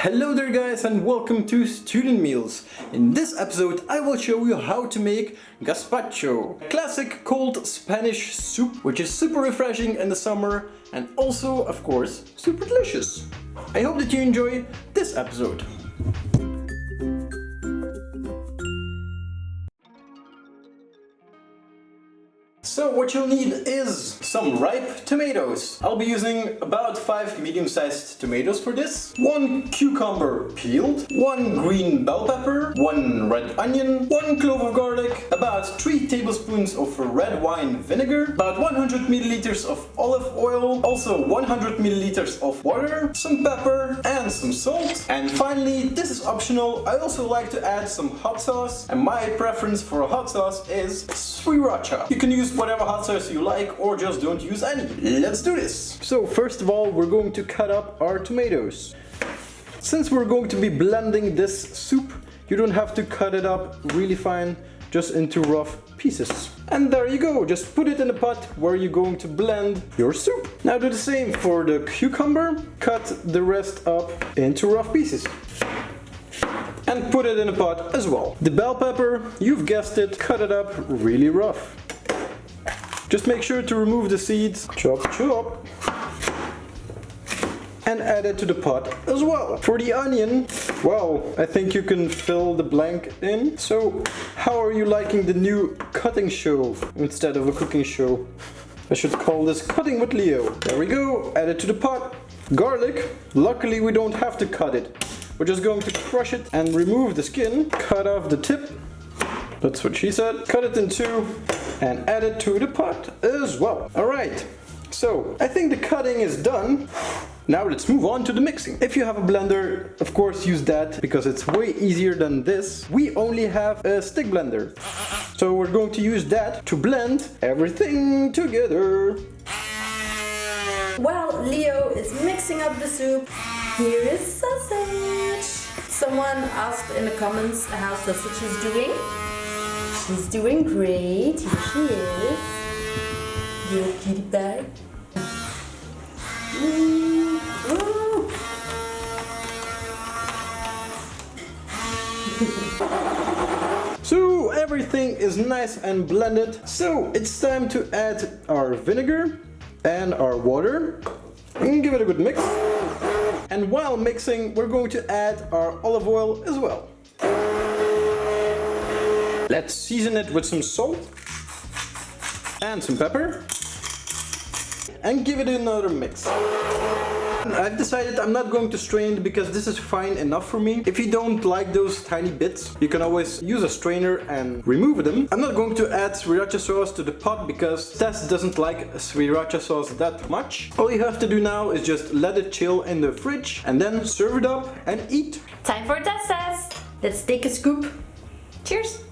Hello there guys and welcome to Student Meals. In this episode I will show you how to make Gaspacho, a classic cold Spanish soup which is super refreshing in the summer and also, of course, super delicious. I hope that you enjoy this episode. So what you'll need is some ripe tomatoes. I'll be using about 5 medium-sized tomatoes for this, 1 cucumber peeled, 1 green bell pepper, 1 red onion, 1 clove of garlic, about 3 tablespoons of red wine vinegar, about 100 milliliters of olive oil, also 100 milliliters of water, some pepper and some salt. And finally, this is optional, I also like to add some hot sauce, and my preference for a hot sauce is sriracha. You can use whatever hot sauce you like or just don't use any. Let's do this! So first of all we're going to cut up our tomatoes. Since we're going to be blending this soup, you don't have to cut it up really fine, just into rough pieces. And there you go, just put it in a pot where you're going to blend your soup. Now do the same for the cucumber, cut the rest up into rough pieces. And put it in a pot as well. The bell pepper, you've guessed it, cut it up really rough. Just make sure to remove the seeds, chop chop, and add it to the pot as well. For the onion, well, I think you can fill the blank in. So, how are you liking the new cutting show instead of a cooking show? I should call this Cutting with Leo. There we go, add it to the pot. Garlic, luckily we don't have to cut it. We're just going to crush it and remove the skin, cut off the tip. That's what she said. Cut it in two and add it to the pot as well. Alright, so I think the cutting is done. Now let's move on to the mixing. If you have a blender, of course use that because it's way easier than this. We only have a stick blender. So we're going to use that to blend everything together. While Leo is mixing up the soup, here is sausage. Someone asked in the comments how sausage is doing. She's doing great. Here she is. Little cutie pie. So everything is nice and blended. So it's time to add our vinegar and our water. And give it a good mix. And while mixing, we're going to add our olive oil as well. Let's season it with some salt and some pepper and give it another mix. I've decided I'm not going to strain because this is fine enough for me. If you don't like those tiny bits, you can always use a strainer and remove them. I'm not going to add sriracha sauce to the pot because Tess doesn't like sriracha sauce that much. All you have to do now is just let it chill in the fridge and then serve it up and eat. Time for Tess. Let's take a scoop. Cheers.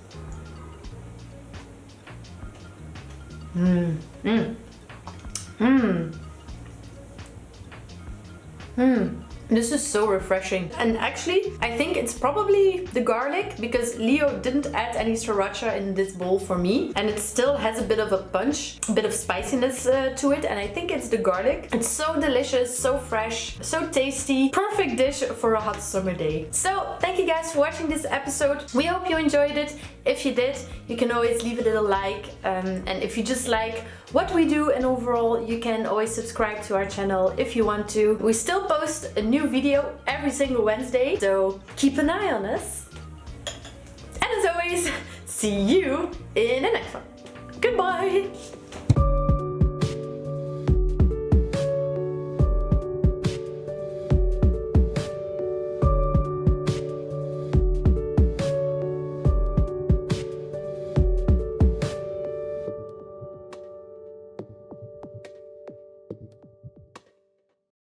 This is so refreshing. And actually, I think it's probably the garlic because Leo didn't add any sriracha in this bowl for me. And it still has a bit of a punch, a bit of spiciness to it. And I think it's the garlic. It's so delicious, so fresh, so tasty. Perfect dish for a hot summer day. So, thank you guys for watching this episode. We hope you enjoyed it. If you did, you can always leave a little like. And if you just like what we do and overall, you can always subscribe to our channel if you want to. We still post a new video every single Wednesday, so keep an eye on us. And as always, see you in the next one. Goodbye!